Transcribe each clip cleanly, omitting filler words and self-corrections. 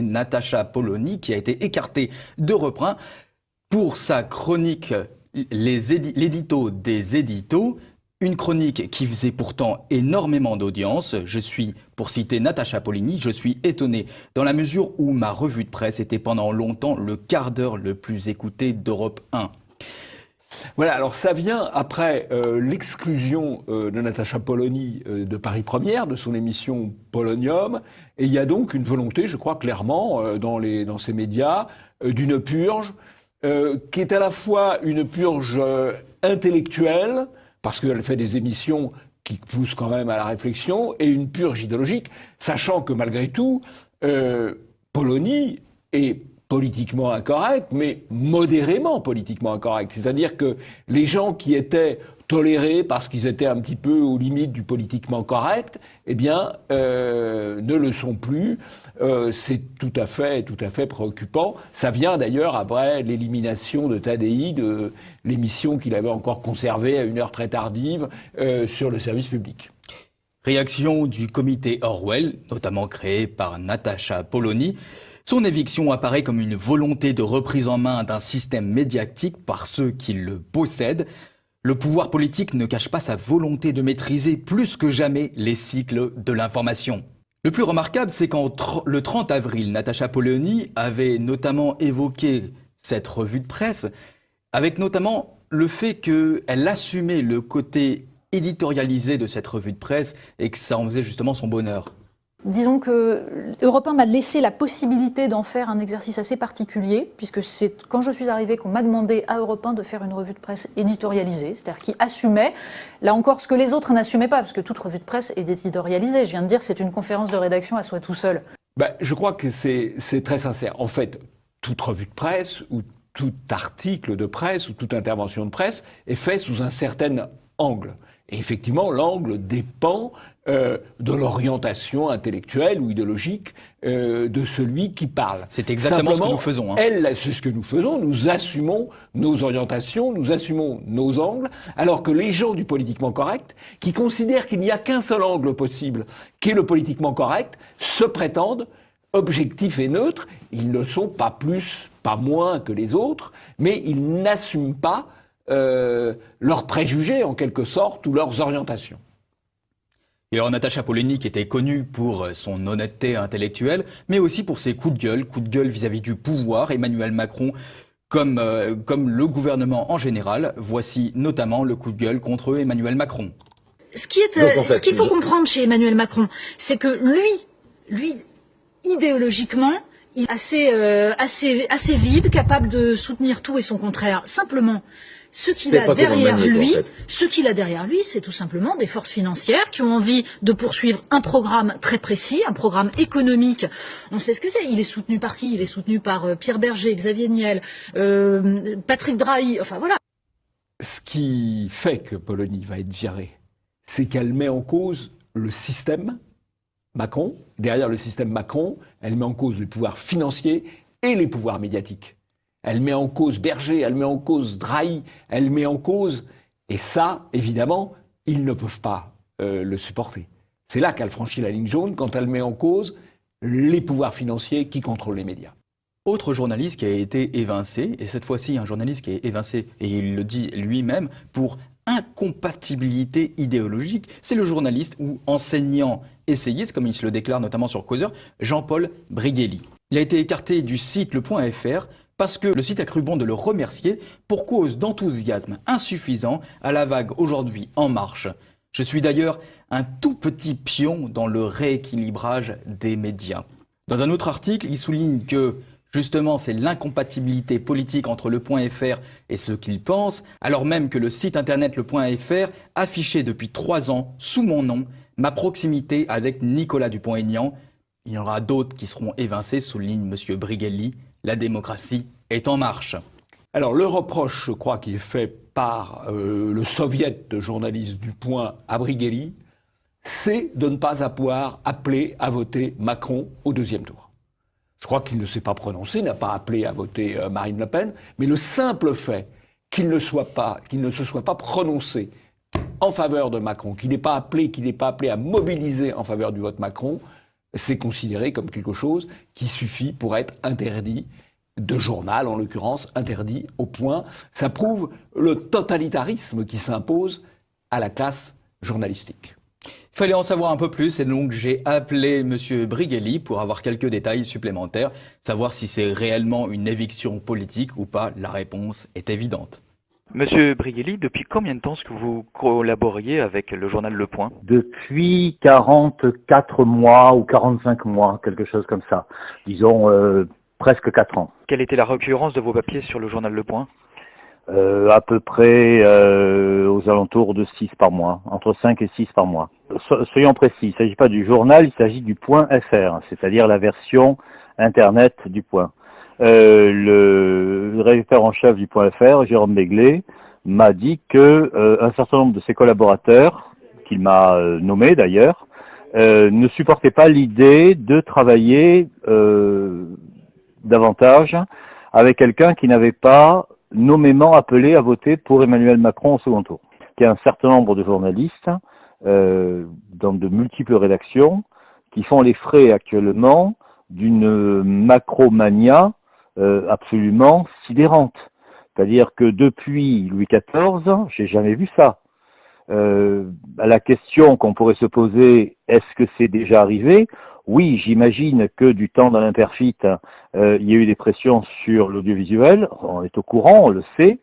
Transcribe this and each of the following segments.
Natacha Polony, qui a été écartée d'Europe 1 pour sa chronique l'édito des éditos. Une chronique qui faisait pourtant énormément d'audience. Je suis, pour citer Natacha Polony, je suis étonné dans la mesure où ma revue de presse était pendant longtemps le quart d'heure le plus écouté d'Europe 1. Voilà, alors ça vient après l'exclusion de Natacha Polony de Paris Première, de son émission Polonium, et il y a donc une volonté, je crois clairement, dans ces médias, d'une purge, qui est à la fois une purge intellectuelle, parce qu'elle fait des émissions qui poussent quand même à la réflexion, et une purge idéologique, sachant que malgré tout, Polony est politiquement incorrect, mais modérément politiquement incorrect. C'est-à-dire que les gens qui étaient tolérés parce qu'ils étaient un petit peu aux limites du politiquement correct, eh bien, ne le sont plus. C'est tout à fait préoccupant. Ça vient d'ailleurs après l'élimination de Tadei de l'émission qu'il avait encore conservée à une heure très tardive sur le service public. Réaction du comité Orwell, notamment créé par Natacha Polony. Son éviction apparaît comme une volonté de reprise en main d'un système médiatique par ceux qui le possèdent. Le pouvoir politique ne cache pas sa volonté de maîtriser plus que jamais les cycles de l'information. Le plus remarquable, c'est le 30 avril, Natacha Polony avait notamment évoqué cette revue de presse, avec notamment le fait qu'elle assumait le côté éditorialisé de cette revue de presse et que ça en faisait justement son bonheur. Disons que Europe 1 m'a laissé la possibilité d'en faire un exercice assez particulier, puisque c'est quand je suis arrivée qu'on m'a demandé à Europe 1 de faire une revue de presse éditorialisée, c'est-à-dire qui assumait, là encore, ce que les autres n'assumaient pas, parce que toute revue de presse est éditorialisée. Je viens de dire, c'est une conférence de rédaction à soi tout seul. Je crois que c'est très sincère. En fait, toute revue de presse, ou tout article de presse, ou toute intervention de presse est fait sous un certain angle. Et effectivement, l'angle dépend de l'orientation intellectuelle ou idéologique de celui qui parle. C'est exactement ce que nous faisons. C'est ce que nous faisons. Nous assumons nos orientations, nous assumons nos angles, alors que les gens du politiquement correct, qui considèrent qu'il n'y a qu'un seul angle possible, qui est le politiquement correct, se prétendent objectifs et neutres. Ils ne sont pas plus, pas moins que les autres, mais ils n'assument pas leurs préjugés, en quelque sorte, ou leurs orientations. Et alors Natacha Polony qui était connue pour son honnêteté intellectuelle, mais aussi pour ses coups de gueule vis-à-vis du pouvoir, Emmanuel Macron, comme le gouvernement en général. Voici notamment le coup de gueule contre Emmanuel Macron. Ce qu'il faut comprendre chez Emmanuel Macron, c'est que lui, idéologiquement, il est assez vide, capable de soutenir tout et son contraire. Simplement, ce qu'il a derrière lui, c'est tout simplement des forces financières qui ont envie de poursuivre un programme très précis, un programme économique. On sait ce que c'est. Il est soutenu par qui? Il est soutenu par Pierre Berger, Xavier Niel, Patrick Drahi, enfin voilà. Ce qui fait que Polony va être virée, c'est qu'elle met en cause le système Macron. Derrière le système Macron, elle met en cause les pouvoirs financiers et les pouvoirs médiatiques. Elle met en cause Berger, elle met en cause Drahi, elle met en cause... Et ça, évidemment, ils ne peuvent pas le supporter. C'est là qu'elle franchit la ligne jaune, quand elle met en cause les pouvoirs financiers qui contrôlent les médias. Autre journaliste qui a été évincé, et cette fois-ci un journaliste qui est évincé, et il le dit lui-même, pour incompatibilité idéologique, c'est le journaliste ou enseignant essayiste, comme il se le déclare notamment sur Causeur, Jean-Paul Brigelli. Il a été écarté du site Le.fr parce que le site a cru bon de le remercier pour cause d'enthousiasme insuffisant à la vague aujourd'hui en marche. Je suis d'ailleurs un tout petit pion dans le rééquilibrage des médias. Dans un autre article, il souligne que justement c'est l'incompatibilité politique entre le.fr et ce qu'il pense, alors même que le site internet le.fr affichait depuis 3 ans sous mon nom ma proximité avec Nicolas Dupont-Aignan. Il y en aura d'autres qui seront évincés, souligne M. Brigelli. La démocratie est en marche. Alors le reproche, je crois, qui est fait par le soviet de journalistes du Point à Brigelli, c'est de ne pas avoir appelé à voter Macron au 2e tour. Je crois qu'il ne s'est pas prononcé, n'a pas appelé à voter Marine Le Pen, mais le simple fait qu'il ne se soit pas prononcé en faveur de Macron, qu'il n'ait pas appelé à mobiliser en faveur du vote Macron, c'est considéré comme quelque chose qui suffit pour être interdit de journal, en l'occurrence, interdit au point. Ça prouve le totalitarisme qui s'impose à la classe journalistique. Il fallait en savoir un peu plus et donc j'ai appelé Monsieur Brigelli pour avoir quelques détails supplémentaires, savoir si c'est réellement une éviction politique ou pas. La réponse est évidente. Monsieur Brigelli, depuis combien de temps est-ce que vous collaboriez avec le journal Le Point? Depuis 44 mois ou 45 mois, quelque chose comme ça. Disons presque 4 ans. Quelle était la récurrence de vos papiers sur le journal Le Point? À peu près aux alentours de 6 par mois, entre 5 et 6 par mois. Soyons précis, il ne s'agit pas du journal, il s'agit du point .fr, c'est-à-dire la version Internet du point. Le rédacteur en chef du point .fr, Jérôme Begley, m'a dit que un certain nombre de ses collaborateurs, qu'il m'a nommé d'ailleurs, ne supportaient pas l'idée de travailler davantage avec quelqu'un qui n'avait pas nommément appelé à voter pour Emmanuel Macron au second tour. Il y a un certain nombre de journalistes dans de multiples rédactions qui font les frais actuellement d'une macromania absolument sidérante. C'est-à-dire que depuis Louis XIV, j'ai jamais vu ça. À la question qu'on pourrait se poser, est-ce que c'est déjà arrivé? Oui, j'imagine que du temps d'Alain Peyrefitte, il y a eu des pressions sur l'audiovisuel, on est au courant, on le sait.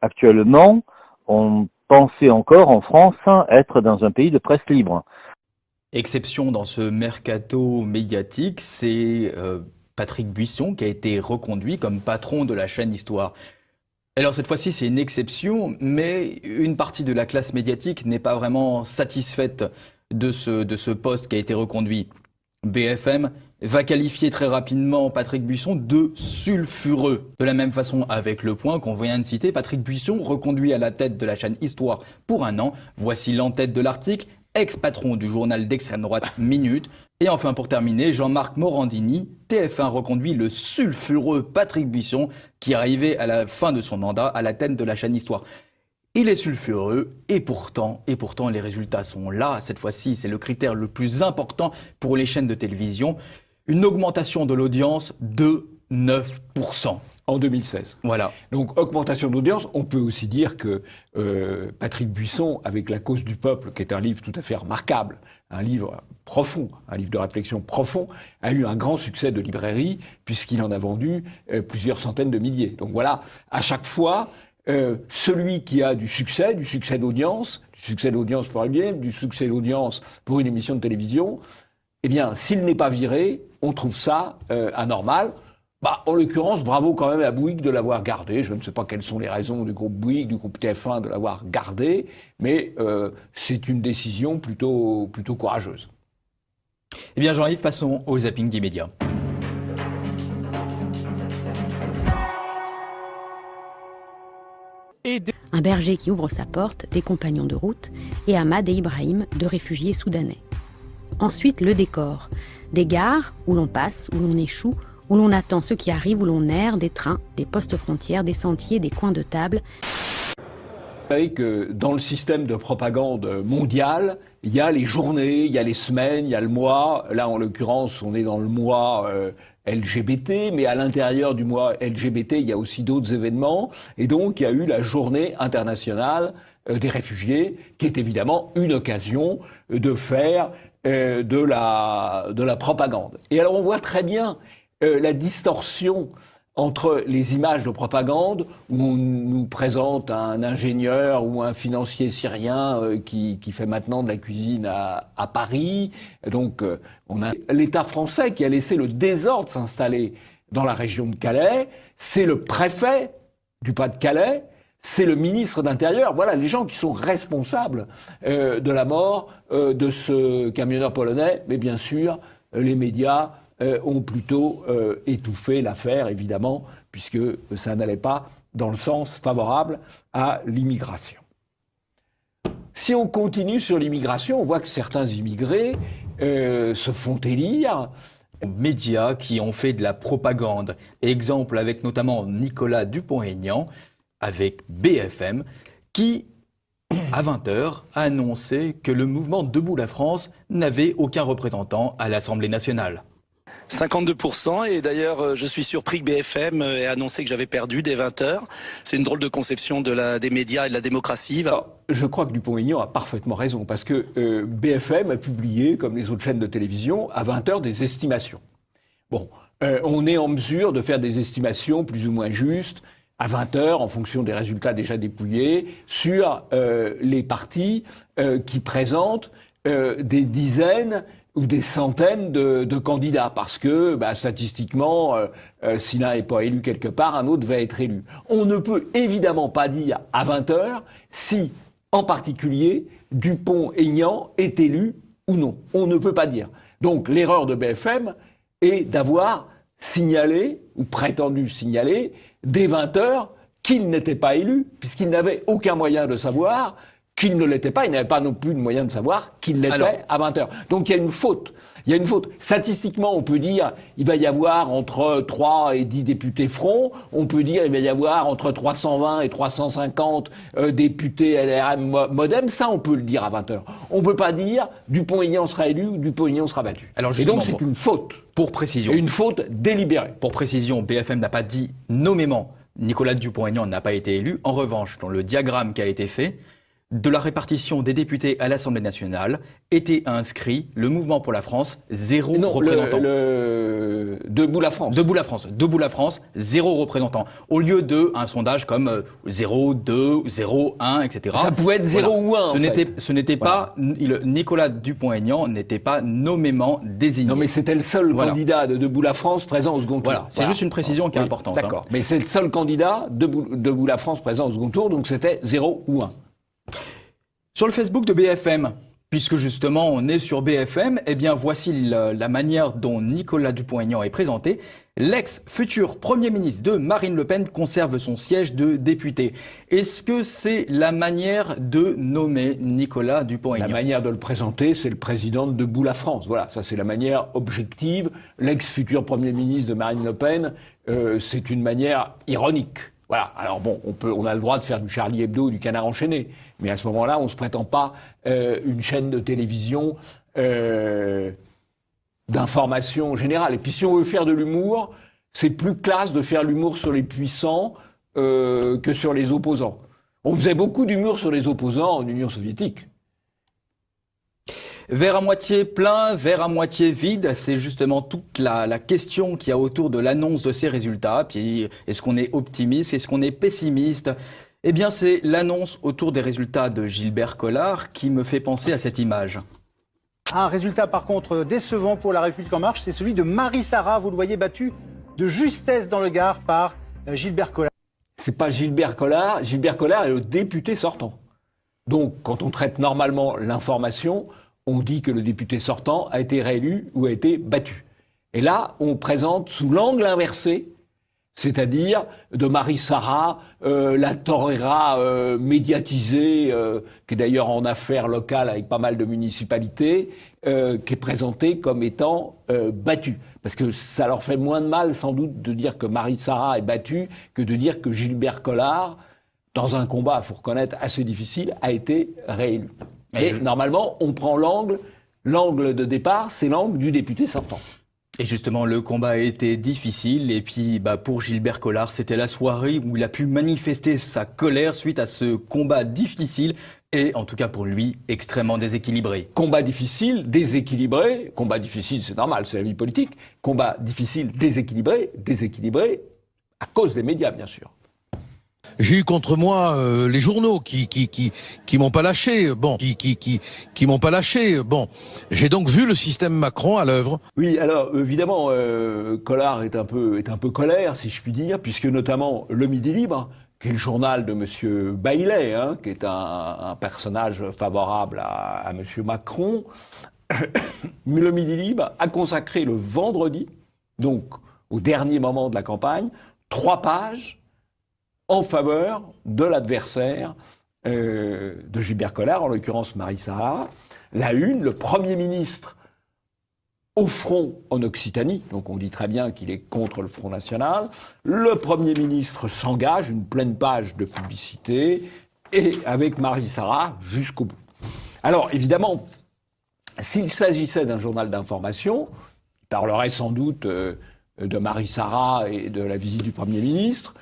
Actuellement, on pensait encore en France être dans un pays de presse libre. Exception dans ce mercato médiatique, c'est Patrick Buisson qui a été reconduit comme patron de la chaîne Histoire. Alors cette fois-ci, c'est une exception, mais une partie de la classe médiatique n'est pas vraiment satisfaite de ce poste qui a été reconduit. BFM va qualifier très rapidement Patrick Buisson de sulfureux. De la même façon, avec Le Point qu'on vient de citer, Patrick Buisson reconduit à la tête de la chaîne Histoire pour 1 an. Voici l'entête de l'article, ex-patron du journal d'extrême droite Minute. Et enfin, pour terminer, Jean-Marc Morandini, TF1 reconduit le sulfureux Patrick Buisson qui arrivait à la fin de son mandat à la tête de la chaîne Histoire. Il est sulfureux et pourtant les résultats sont là. Cette fois-ci, c'est le critère le plus important pour les chaînes de télévision. Une augmentation de l'audience de 9%. En 2016. Voilà. Donc, augmentation d'audience. On peut aussi dire que Patrick Buisson, avec La cause du peuple, qui est un livre tout à fait remarquable, un livre profond, un livre de réflexion profond, a eu un grand succès de librairie, puisqu'il en a vendu plusieurs centaines de milliers. Donc voilà, à chaque fois, celui qui a du succès d'audience pour un bien, du succès d'audience pour une émission de télévision, eh bien, s'il n'est pas viré, on trouve ça anormal. En l'occurrence, bravo quand même à Bouygues de l'avoir gardé. Je ne sais pas quelles sont les raisons du groupe Bouygues, du groupe TF1 de l'avoir gardé, mais c'est une décision plutôt courageuse. Eh bien, Jean-Yves, passons au zapping d'immédiat. Un berger qui ouvre sa porte, des compagnons de route, et Ahmad et Ibrahim, 2 réfugiés soudanais. Ensuite, le décor. Des gares où l'on passe, où l'on échoue, où l'on attend ceux qui arrivent, où l'on erre, des trains, des postes frontières, des sentiers, des coins de table. Vous savez que dans le système de propagande mondial, il y a les journées, il y a les semaines, il y a le mois. Là, en l'occurrence, on est dans le mois LGBT, mais à l'intérieur du mois LGBT, il y a aussi d'autres événements. Et donc, il y a eu la journée internationale des réfugiés, qui est évidemment une occasion de faire de la propagande. Et alors, on voit très bien la distorsion entre les images de propagande où on nous présente un ingénieur ou un financier syrien qui fait maintenant de la cuisine à Paris. Donc on a l'État français qui a laissé le désordre s'installer dans la région de Calais. C'est le préfet du Pas-de-Calais. C'est le ministre d'Intérieur. Voilà les gens qui sont responsables de la mort de ce camionneur polonais. Mais bien sûr, les médias ont plutôt étouffé l'affaire, évidemment, puisque ça n'allait pas dans le sens favorable à l'immigration. Si on continue sur l'immigration, on voit que certains immigrés se font élire. Médias qui ont fait de la propagande. Exemple avec notamment Nicolas Dupont-Aignan, avec BFM, qui à 20h, a annoncé que le mouvement Debout la France n'avait aucun représentant à l'Assemblée nationale. 52%, et d'ailleurs je suis surpris que BFM ait annoncé que j'avais perdu dès 20h. C'est une drôle de conception des médias et de la démocratie. Alors, je crois que Dupont-Aignan a parfaitement raison, parce que BFM a publié, comme les autres chaînes de télévision, à 20h des estimations. Bon, on est en mesure de faire des estimations plus ou moins justes, à 20h, en fonction des résultats déjà dépouillés, sur les partis qui présentent des dizaines ou des centaines de candidats, parce que statistiquement, si l'un n'est pas élu quelque part, un autre va être élu. On ne peut évidemment pas dire à 20h si, en particulier, Dupont-Aignan est élu ou non. On ne peut pas dire. Donc l'erreur de BFM est d'avoir signalé, ou prétendu signaler, dès 20h qu'il n'était pas élu, puisqu'il n'avait aucun moyen de savoir qu'il ne l'était pas. Il n'avait pas non plus de moyen de savoir qu'il l'était à 20h. Donc il y a une faute. Il y a une faute. Statistiquement, on peut dire il va y avoir entre 3 et 10 députés Front. On peut dire il va y avoir entre 320 et 350 députés LRM Modem. Ça, on peut le dire à 20h. On ne peut pas dire Dupont-Aignan sera élu ou Dupont-Aignan sera battu. Alors et donc c'est une faute. Pour précision. Et une faute délibérée. Pour précision, BFM n'a pas dit nommément Nicolas Dupont-Aignan n'a pas été élu. En revanche, dans le diagramme qui a été fait, de la répartition des députés à l'Assemblée nationale était inscrit le Mouvement pour la France, 0 représentant. Debout la France. Debout la France, 0 représentant. Au lieu de un sondage comme 0, 2, 0, 1, etc. Ça pouvait être 0 ou 1. Ce n'était pas, Nicolas Dupont-Aignan n'était pas nommément désigné. Non, mais c'était le seul candidat de Debout la France présent au second tour. Voilà, c'est juste une précision qui est importante. D'accord. Mais c'est le seul candidat Debout la France présent au second tour, donc c'était 0 ou 1. Sur le Facebook de BFM, puisque justement on est sur BFM, eh bien voici la manière dont Nicolas Dupont-Aignan est présenté. L'ex-futur Premier ministre de Marine Le Pen conserve son siège de député. Est-ce que c'est la manière de nommer Nicolas Dupont-Aignan ? La manière de le présenter, c'est le président de Debout la France. Voilà, ça c'est la manière objective. L'ex-futur Premier ministre de Marine Le Pen, c'est une manière ironique. Voilà. Alors bon, on a le droit de faire du Charlie Hebdo ou du Canard enchaîné, mais à ce moment-là, on se prétend pas une chaîne de télévision d'information générale. Et puis si on veut faire de l'humour, c'est plus classe de faire l'humour sur les puissants que sur les opposants. On faisait beaucoup d'humour sur les opposants en Union soviétique. Verre à moitié plein, verre à moitié vide, c'est justement toute la question qu'il y a autour de l'annonce de ces résultats. Puis, est-ce qu'on est optimiste, est-ce qu'on est pessimiste ? Eh bien, c'est l'annonce autour des résultats de Gilbert Collard qui me fait penser à cette image. Un résultat, par contre, décevant pour La République En Marche, c'est celui de Marie Sarah, vous le voyez, battue de justesse dans le Gard par Gilbert Collard. C'est pas Gilbert Collard. Gilbert Collard est le député sortant. Donc, quand on traite normalement l'information, on dit que le député sortant a été réélu ou a été battu. Et là, on présente sous l'angle inversé, c'est-à-dire de Marie Sarah, la torera médiatisée, qui est d'ailleurs en affaires locales avec pas mal de municipalités, qui est présentée comme étant battue. Parce que ça leur fait moins de mal, sans doute, de dire que Marie Sarah est battue que de dire que Gilbert Collard, dans un combat, il faut reconnaître, assez difficile, a été réélu. Et normalement, on prend l'angle de départ, c'est l'angle du député sortant. Et justement, le combat a été difficile. Et puis, pour Gilbert Collard, c'était la soirée où il a pu manifester sa colère suite à ce combat difficile. Et en tout cas, pour lui, extrêmement déséquilibré. Combat difficile, déséquilibré. Combat difficile, c'est normal, c'est la vie politique. Combat difficile, déséquilibré à cause des médias, bien sûr. J'ai eu contre moi les journaux qui m'ont pas lâché. Bon, qui m'ont pas lâché. Bon, j'ai donc vu le système Macron à l'œuvre. Oui, alors évidemment, Collard est un peu colère, si je puis dire, puisque notamment Le Midi Libre, qui est le journal de Monsieur Baillet, qui est un personnage favorable à Monsieur Macron, mais Le Midi Libre a consacré le vendredi, donc au dernier moment de la campagne, 3 pages en faveur de l'adversaire de Gilbert Collard, en l'occurrence Marie Sarah. La une, le Premier ministre au front en Occitanie, donc on dit très bien qu'il est contre le Front National. Le Premier ministre s'engage, une pleine page de publicité, et avec Marie Sarah jusqu'au bout. Alors, évidemment, s'il s'agissait d'un journal d'information, il parlerait sans doute de Marie Sarah et de la visite du Premier ministre.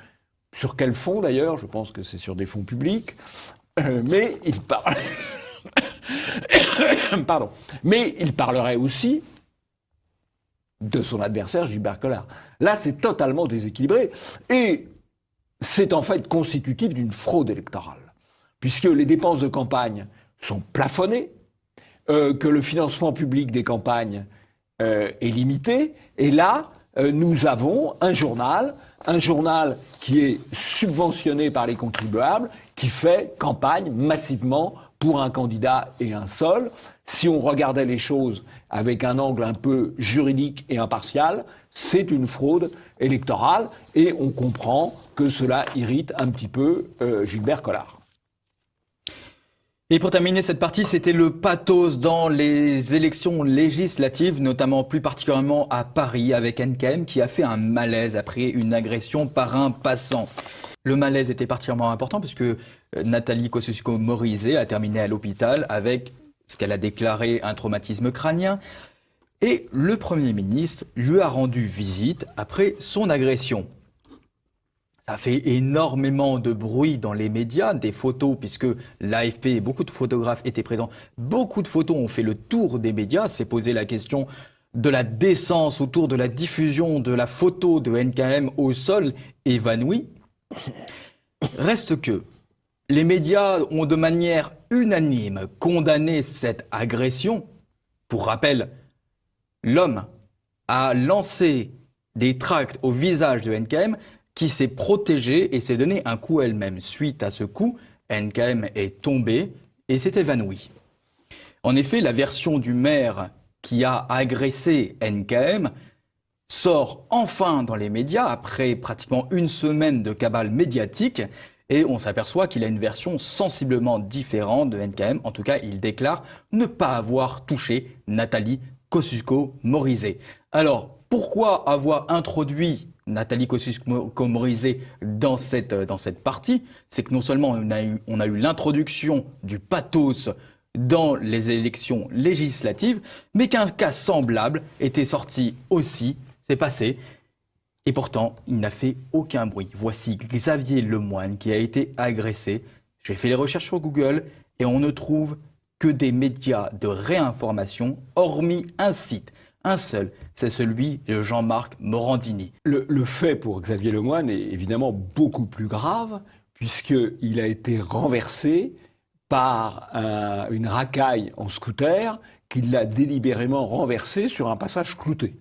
Sur quel fond, d'ailleurs? Je pense que c'est sur des fonds publics. Mais il parle... Pardon. Mais il parlerait aussi de son adversaire, Gilbert Collard. Là, c'est totalement déséquilibré. Et c'est en fait constitutif d'une fraude électorale. Puisque les dépenses de campagne sont plafonnées, que le financement public des campagnes est limité. Et là, nous avons un journal qui est subventionné par les contribuables, qui fait campagne massivement pour un candidat et un seul. Si on regardait les choses avec un angle un peu juridique et impartial, c'est une fraude électorale et on comprend que cela irrite un petit peu Gilbert Collard. Et pour terminer cette partie, c'était le pathos dans les élections législatives, notamment plus particulièrement à Paris, avec NKM qui a fait un malaise après une agression par un passant. Le malaise était particulièrement important puisque Nathalie Kosciusko-Morizet a terminé à l'hôpital avec ce qu'elle a déclaré un traumatisme crânien. Et le Premier ministre lui a rendu visite après son agression. Ça fait énormément de bruit dans les médias, des photos, puisque l'AFP et beaucoup de photographes étaient présents. Beaucoup de photos ont fait le tour des médias. C'est posé la question de la décence autour de la diffusion de la photo de NKM au sol évanoui. Reste que les médias ont de manière unanime condamné cette agression. Pour rappel, l'homme a lancé des tracts au visage de NKM qui s'est protégée et s'est donné un coup elle-même. Suite à ce coup, NKM est tombé et s'est évanoui. En effet, la version du maire qui a agressé NKM sort enfin dans les médias après pratiquement une semaine de cabale médiatique et on s'aperçoit qu'il a une version sensiblement différente de NKM. En tout cas, il déclare ne pas avoir touché Nathalie Kosciusko-Morizet. Alors, pourquoi avoir introduit Nathalie Kosciusko-Morizet dans cette partie? C'est que non seulement on a eu l'introduction du pathos dans les élections législatives, mais qu'un cas semblable était sorti aussi, c'est passé, et pourtant il n'a fait aucun bruit. Voici Xavier Lemoine qui a été agressé. J'ai fait les recherches sur Google et on ne trouve que des médias de réinformation, hormis un site. Un seul, c'est celui de Jean-Marc Morandini. Le fait pour Xavier Lemoine est évidemment beaucoup plus grave, puisqu'il a été renversé par une racaille en scooter qui l'a délibérément renversé sur un passage clouté.